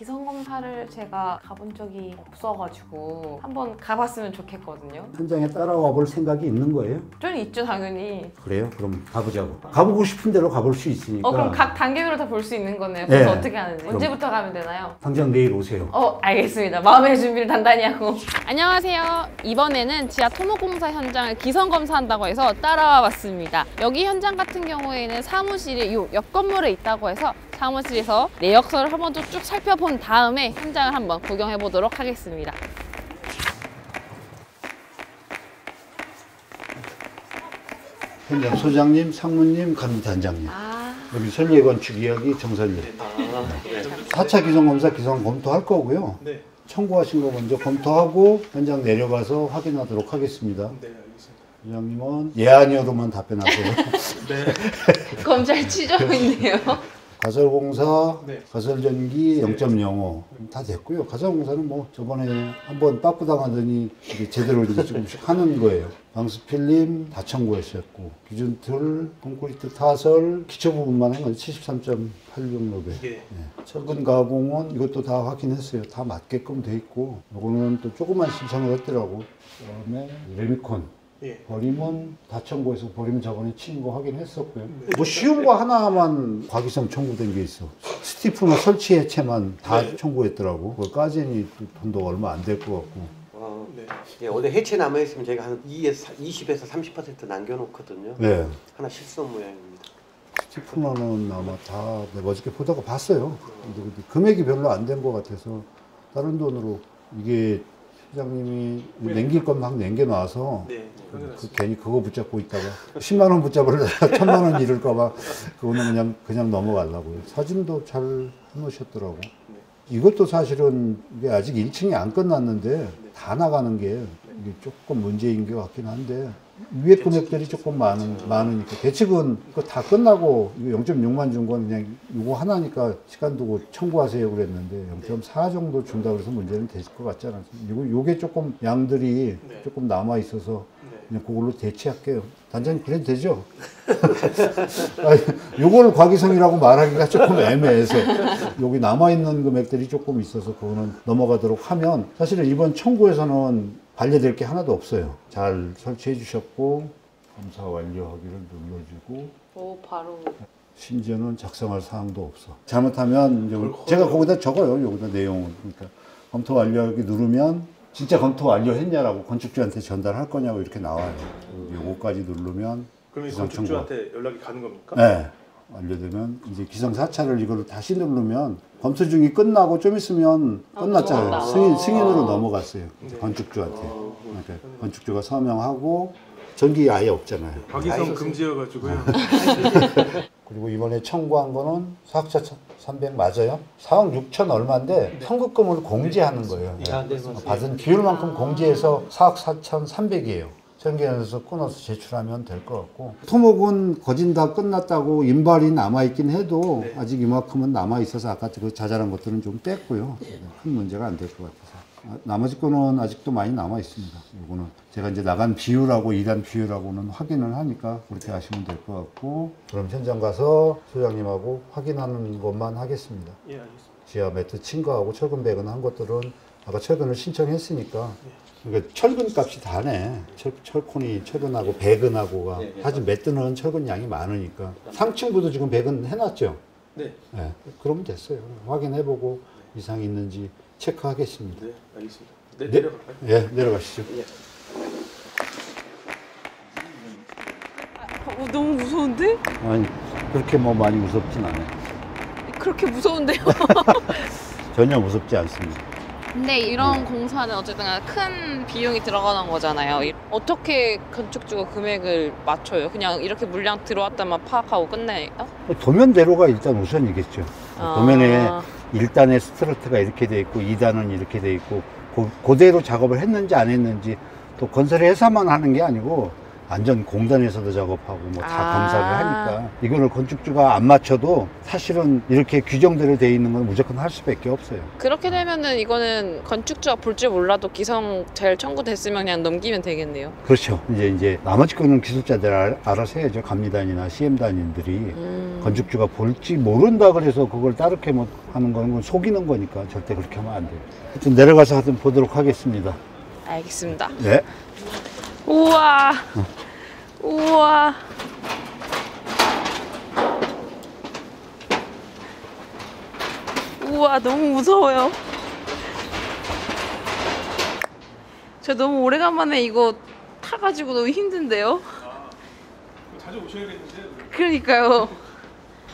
기성검사를 제가 가본 적이 없어가지고 한번 가봤으면 좋겠거든요. 현장에 따라와 볼 생각이 있는 거예요? 좀 있죠, 당연히. 그래요? 그럼 가보자고. 가보고 싶은 대로 가볼 수 있으니까. 그럼 각 단계별로 다 볼 수 있는 거네요. 그래서 네. 어떻게 하는지. 그럼. 언제부터 가면 되나요? 당장 내일 오세요. 알겠습니다. 마음의 준비를 단단히 하고. 안녕하세요. 이번에는 지하 토목공사 현장을 기성검사한다고 해서 따라와 봤습니다. 여기 현장 같은 경우에는 사무실이 옆 건물에 있다고 해서 사무실에서 내역서를 한번 쭉 살펴본 다음에 현장을 한번 구경해 보도록 하겠습니다. 현장 소장님, 상무님, 감리단장님. 여기 설계건축 이야기 정설님. 4차 기성검사 기성 검토할 거고요. 네. 청구하신 거 먼저 검토하고 현장 내려가서 확인하도록 하겠습니다. 네, 알겠습니다. 소장님은 예 아니요로만 답변하세요. 네. 검찰 취조인데요. 가설공사, 네. 가설전기 0.05 다 됐고요. 가설공사는 뭐 저번에 한번 빠꾸당하더니 이게 제대로 이제 조금씩 하는 거예요. 방수필름 다 청구했었고 기준틀, 콘크리트 타설, 기초 부분만 한 건 73.866에. 예. 철근 가공은 이것도 다 확인했어요. 다 맞게끔 돼 있고 이거는 또 조금만 신청을 했더라고. 그다음에 레미콘. 예. 버림은 다 청구해서 버림 저번에 치는 거 확인했었고요. 뭐 쉬운 거 하나만 과기성 청구된 게 있어. 스티프너 설치 해체만 다 청구했더라고. 그거까지는 돈도 얼마 안 될 것 같고. 네. 예, 원래 해체 남아있으면 제가 한 20에서 30% 남겨놓거든요. 네. 하나 실수한 모양입니다. 스티프너는 아마 다 내가 어저께 보다가 봤어요. 근데 금액이 별로 안 된 것 같아서 다른 돈으로 이게 회장님이 남길 건 막 남겨놔서 네. 괜히 그거 붙잡고 있다가 10만 원 붙잡으려다가 1000만 원 잃을까봐 그거는 그냥 넘어가려고요. 사진도 잘 해놓으셨더라고. 이것도 사실은 이게 아직 1층이 안 끝났는데 다 나가는 게 이게 조금 문제인 것 같긴 한데 위에 금액들이 조금 많으니까 대책은 그거 다 끝나고 이거 0.6만 준 건 그냥 이거 하나니까 시간 두고 청구하세요 그랬는데 0.4 정도 준다 그래서 문제는 되실 것 같지 않아요. 요게 조금 양들이 조금 남아 있어서 그냥 그걸로 대체할게요. 단장님 그래도 되죠? 요걸 과기성이라고 말하기가 조금 애매해서 여기 남아있는 금액들이 조금 있어서 그거는 넘어가도록 하면 사실은 이번 청구에서는 관리될 게 하나도 없어요. 잘 설치해 주셨고 검사 완료하기를 눌러주고 바로. 심지어는 작성할 사항도 없어. 잘못하면 이제 제가 거기다 적어요. 여기다 내용을. 그러니까 검토 완료하기 누르면 진짜 검토 완료했냐라고 건축주한테 전달할 거냐고 이렇게 나와요. 요거까지 누르면 그럼 이 기성 청구. 건축주한테 연락이 가는 겁니까? 네. 완료되면 이제 기성 4차를 이거를 다시 누르면 검토 중이 끝나고 좀 있으면 끝났잖아요. 넘어갔다. 승인으로 넘어갔어요. 건축주한테. 그러니까 건축주가 서명하고 전기 아예 없잖아요. 과기성 금지여가지고요. 그리고 이번에 청구한 거는 4억 300 맞아요? 4억 6천 얼마인데 현금금을 공제하는 거예요. 아, 네, 맞습니다. 받은 비율만큼 공제해서 4억 4천 3백이에요. 전기에서 끊어서 제출하면 될 것 같고 토목은 거진 다 끝났다고 인발이 남아있긴 해도 아직 이만큼은 남아있어서 아까 그 자잘한 것들은 좀 뺐고요. 큰 문제가 안 될 것 같아서 나머지 거는 아직도 많이 남아있습니다. 이거는 제가 이제 나간 비율하고 일한 비율하고는 확인을 하니까 그렇게 하시면 될 것 같고 그럼 현장 가서 소장님하고 확인하는 것만 하겠습니다. 예, 알겠습니다. 지하 매트 친 거하고 철근 배근한 것들은 아까 철근을 신청했으니까 그러니까 철근 값이 다네. 철콘이 철근하고 배근하고가. 하지만 매트는 철근 양이 많으니까. 상층부도 지금 배근 해놨죠? 네. 네. 그러면 됐어요. 확인해보고 이상이 있는지 체크하겠습니다. 네, 알겠습니다. 네, 내려갈까요? 예, 내려가시죠. 너무 무서운데? 아니, 그렇게 뭐 많이 무섭진 않아요. 그렇게 무서운데요? 전혀 무섭지 않습니다. 근데 이런 공사는 어쨌든 큰 비용이 들어가는 거잖아요. 어떻게 건축주가 금액을 맞춰요? 그냥 이렇게 물량 들어왔다만 파악하고 끝내요? 도면대로가 일단 우선이겠죠. 아. 도면에 1단에 스트러트가 이렇게 돼 있고 2단은 이렇게 돼 있고 그대로 작업을 했는지 안 했는지 또 건설 회사만 하는 게 아니고 안전 공단에서도 작업하고 뭐 다 아. 검사를 하니까 이거를 건축주가 안 맞춰도 사실은 이렇게 규정대로 돼 있는 건 무조건 할 수밖에 없어요. 그렇게 되면은 이거는 건축주가 볼 줄 몰라도 기성 잘 청구됐으면 그냥 넘기면 되겠네요. 그렇죠. 이제 나머지 거는 기술자들 알아서 해야죠. 감리단이나 CM단인들이 건축주가 볼지 모른다 그래서 그걸 따르게 뭐 하는 건 속이는 거니까 절대 그렇게 하면 안 돼요. 하여튼 내려가서 하여튼 보도록 하겠습니다. 알겠습니다. 네. 우와. 우와. 우와, 너무 무서워요. 저 너무 오래간만에 이거 타가지고 너무 힘든데요? 자주 오셔야겠는데. 그러니까요.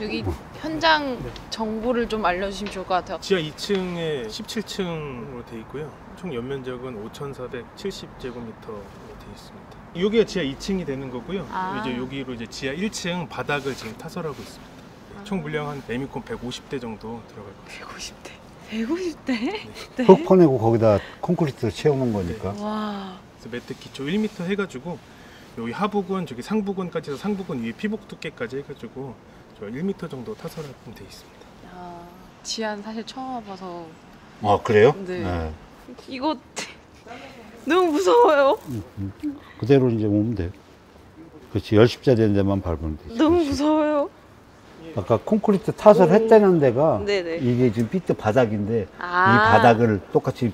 여기 현장 정보를 좀 알려주시면 좋을 것 같아요. 지하 2층에 17층으로 돼 있고요. 총 연면적은 5,470제곱미터로 돼 있습니다. 여기가 지하 2층이 되는 거고요. 아. 이제 여기로 이제 지하 1층 바닥을 지금 타설하고 있습니다. 총 물량 한 레미콘 150대 정도 들어갈 거예요. 150대? 150대? 네. 흙 퍼내고 거기다 콘크리트를 채우는 거니까. 와. 그래서 매트 기초 1m 해가지고 여기 하부근, 저기 상부근까지 해서 상부근 위에 피복 두께까지 해가지고 저 1m 정도 타설하면 돼 있습니다. 야, 지하는 사실 처음 와봐서 아, 그래요? 네. 이거 너무 무서워요. 그대로 이제 오면 돼요. 그렇지. 10십자 된 데만 밟으면 되지. 너무 그렇지. 무서워요. 아까 콘크리트 탓을 했다는 데가 네네. 이게 지금 비트 바닥인데 아. 이 바닥을 똑같이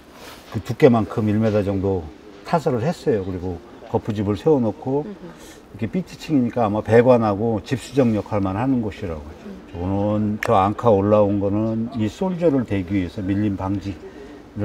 그 두께만큼 1m 정도 타설을 했어요. 그리고 거푸집을 세워놓고 이렇게 비트층이니까 아마 배관하고 집수정 역할만 하는 곳이라고 하죠. 저거는 저 앙카 올라온 거는 이 솔저를 대기 위해서 밀림 방지를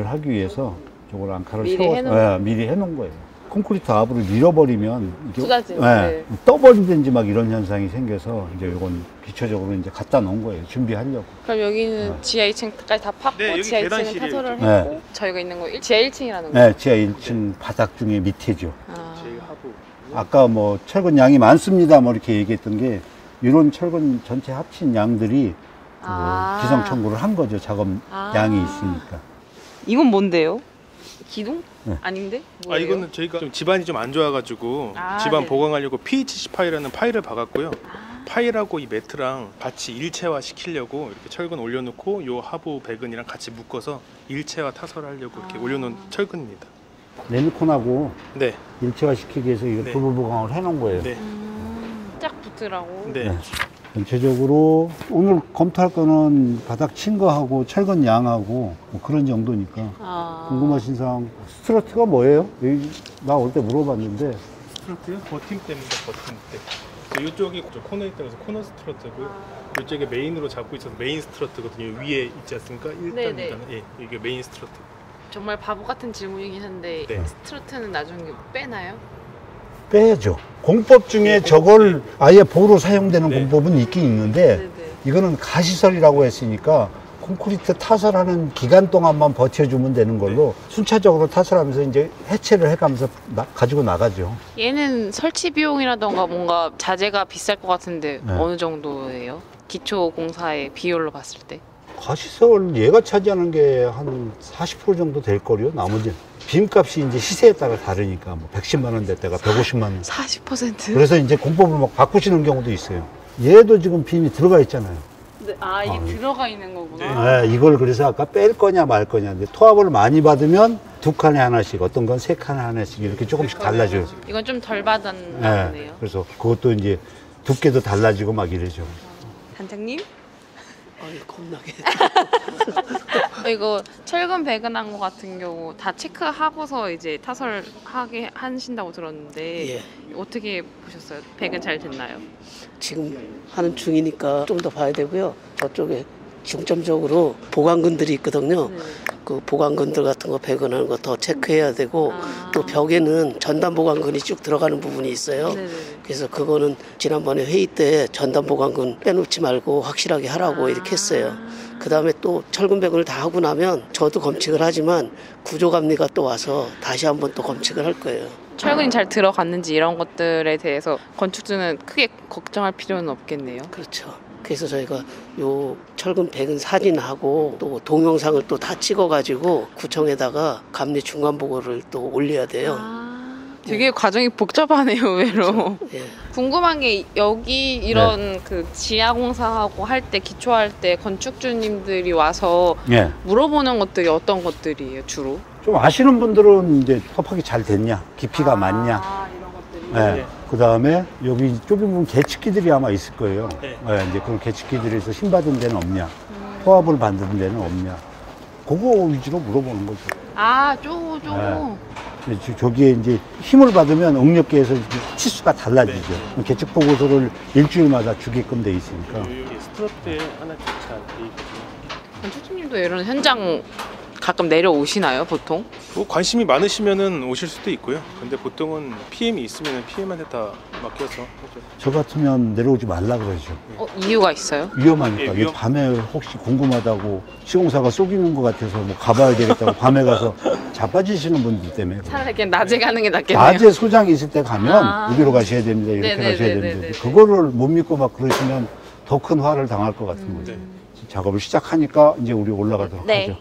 하기 위해서 저걸 앙카를 미리 세워서 해놓은 예, 미리 해놓은 거예요. 콘크리트 압으로 밀어버리면 이게 쏟아지는, 예, 떠버리든지 막 이런 현상이 생겨서 이제 이건 기초적으로 이제 갖다 놓은 거예요. 준비하려고. 그럼 여기는 지하 2층까지 다 팠고 네, 여기 지하 2층은 계단실이에요, 타설을 이렇게. 했고 저희가 있는 거 지하 1층이라는 거. 네, 지하 1층 바닥 중에 밑에죠. 아. 제일 하부. 아까 뭐 철근 양이 많습니다 뭐 이렇게 얘기했던 게 이런 철근 전체 합친 양들이 아. 기성 청구를 한 거죠. 작업 아. 양이 있으니까. 이건 뭔데요? 기둥? 네. 아닌데? 뭐예요? 이거는 저희가 좀 집안이 좀 안 좋아가지고 아, 집안 네네. 보강하려고 PHC 파일이라는 파일을 박았고요. 파일하고 이 매트랑 같이 일체화 시키려고 이렇게 철근 올려놓고 요 하부 배근이랑 같이 묶어서 일체화 타설하려고 이렇게 올려놓은 철근입니다. 레미콘하고 네, 일체화 시키기 위해서 이거 네. 부분 보강을 해놓은 거예요. 네, 짝 붙으라고. 네. 네. 전체적으로 오늘 검토할 거는 바닥 친 거하고 철근 양하고 뭐 그런 정도니까 아. 궁금하신 사항 스트러트가 뭐예요? 나 올 때 물어봤는데 스트러트요? 버팀 때입니다. 버팀 때. 이쪽이 코너에 있다고 해서 코너 스트러트고요. 이쪽에 메인으로 잡고 있어서 메인 스트러트거든요. 위에 있지 않습니까? 1단, 네네. 2단. 예, 이게 메인 스트러트. 정말 바보 같은 질문이긴 한데 네. 스트러트는 나중에 빼나요? 빼야죠. 공법 중에 저걸 아예 보로 사용되는 네. 공법은 있긴 있는데 네네. 이거는 가시설이라고 했으니까 콘크리트 타설하는 기간 동안만 버텨주면 되는 걸로 순차적으로 타설하면서 이제 해체를 해가면서 가지고 나가죠. 얘는 설치 비용이라던가 뭔가 자재가 비쌀 것 같은데 네. 어느 정도예요? 기초 공사의 비율로 봤을 때. 가시설 얘가 차지하는 게 한 40% 정도 될 거요. 나머지 빔값이 이제 시세에 따라 다르니까 뭐 110만 원 됐다가 150만 원. 40%? 그래서 이제 공법을 막 바꾸시는 경우도 있어요. 얘도 지금 빔이 들어가 있잖아요. 네, 아 이게 들어가 있는 거구나. 네, 이걸 그래서 아까 뺄 거냐 말 거냐. 근데 토합을 많이 받으면 두 칸에 하나씩, 어떤 건 세 칸에 하나씩 이렇게 조금씩 달라져요. 이건 좀 덜 받았나 보네요. 그래서 그것도 이제 두께도 달라지고 막 이러죠. 단장님? 아니 겁나게. 이거 철근 배근한 거 같은 경우 다 체크하고서 이제 타설하게 하신다고 들었는데 예. 어떻게 보셨어요? 배근 잘 됐나요? 지금 하는 중이니까 좀 더 봐야 되고요. 저쪽에 중점적으로 보강근들이 있거든요. 네. 그 보강근들 같은 거 배근하는 거 더 체크해야 되고 아. 또 벽에는 전단 보강근이 쭉 들어가는 부분이 있어요. 네네. 그래서 그거는 지난번에 회의 때 전단 보강근 빼놓지 말고 확실하게 하라고 이렇게 했어요. 그 다음에 또 철근 배근을 다 하고 나면 저도 검칙을 하지만 구조감리가 또 와서 다시 한번 또 검칙을 할 거예요. 철근이 잘 들어갔는지 이런 것들에 대해서 건축주는 크게 걱정할 필요는 없겠네요. 그렇죠. 그래서 저희가 요 철근 배근 사진하고 또 동영상을 또 다 찍어가지고 구청에다가 감리 중간 보고를 또 올려야 돼요. 아, 되게 과정이 복잡하네요, 의외로. 예. 궁금한 게 여기 이런 그 지하 공사하고 할 때 기초할 때 건축주님들이 와서 예. 물어보는 것들이 어떤 것들이에요, 주로? 좀 아시는 분들은 이제 협박이 잘 됐냐, 깊이가 맞냐. 이런 것들이. 예. 그 다음에 여기 좁은 부분 개측기들이 아마 있을 거예요. 네. 예, 이제 그런 개측기들에서 힘 받은 데는 없냐, 포압을 받은 데는 없냐. 그거 위주로 물어보는 거죠. 쪼고. 근데 저기에 이제 힘을 받으면 응력계에서 치수가 달라지죠. 개측 보고서를 일주일마다 주게끔 돼 있으니까. 여기 스트러트에 하나 잘 돼 있거든요. 건축주님도 이런 현장 가끔 내려오시나요, 보통? 뭐 관심이 많으시면은 오실 수도 있고요. 근데 보통은 PM이 있으면 PM한테 다 맡겨서 하죠. 저 같으면 내려오지 말라 그러죠. 이유가 있어요? 위험하니까. 예, 밤에 혹시 궁금하다고 시공사가 속이는 것 같아서 뭐 가봐야 되겠다고 밤에 가서 자빠지시는 분들 때문에. 차라리 그냥 낮에 가는 게 낫겠네요. 낮에 소장이 있을 때 가면 여기로 가셔야 됩니다. 이렇게 네네네네네. 가셔야 됩니다. 그거를 못 믿고 막 그러시면 더 큰 화를 당할 것 같은 거죠. 작업을 시작하니까 이제 우리 올라가도록 네. 하죠.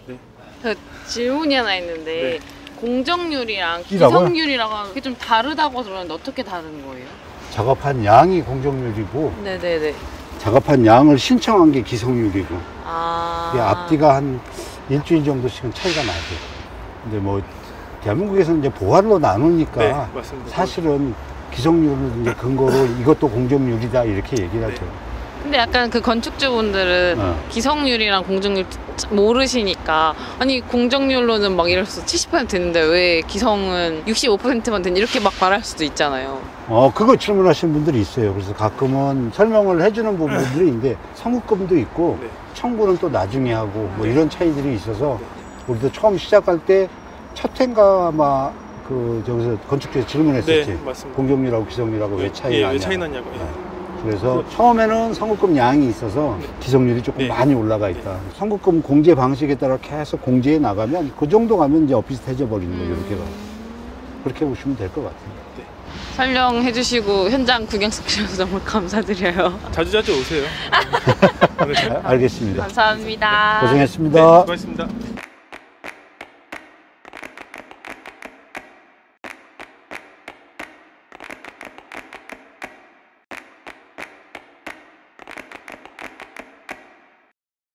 저 질문이 하나 있는데 공정률이랑 이라고요? 기성률이랑 그게 좀 다르다고 들었는데 어떻게 다른 거예요? 작업한 양이 공정률이고 네네네. 작업한 양을 신청한 게 기성률이고 이게 아. 앞뒤가 한 일주일 정도씩은 차이가 나죠. 근데 뭐 대한민국에서는 이제 보활로 나누니까 네, 맞습니다. 사실은 기성률을 이제 근거로 이것도 공정률이다 이렇게 얘기를 하죠. 근데 약간 그 건축주분들은 기성률이랑 공정률 모르시니까 아니 공정률로는 막 이래서 70% 되는데 왜 기성은 65%만 되는 이렇게 막 말할 수도 있잖아요. 그거 질문하시는 분들이 있어요. 그래서 가끔은 설명을 해주는 부분들이 있는데 성급금도 있고 네. 청구는 또 나중에 하고 뭐 이런 차이들이 있어서 우리도 처음 시작할 때 첫 해인가 아마 그 저기서 건축주에서 질문했었지. 네, 맞습니다. 공정률하고 기성률하고 왜 차이 나냐. 왜 차이 나냐고. 그래서 처음에는 성급금 양이 있어서 기성률이 조금 많이 올라가 있다. 성급금 공제 방식에 따라 계속 공제해 나가면 그 정도 가면 이제 비슷해져 버리는 거예요. 이렇게 그렇게 보시면 될 것 같아요. 설명해 주시고 현장 구경 시켜주셔서 정말 감사드려요. 자주 오세요. 알겠습니다. 감사합니다. 고생했습니다. 네, 수고하셨습니다.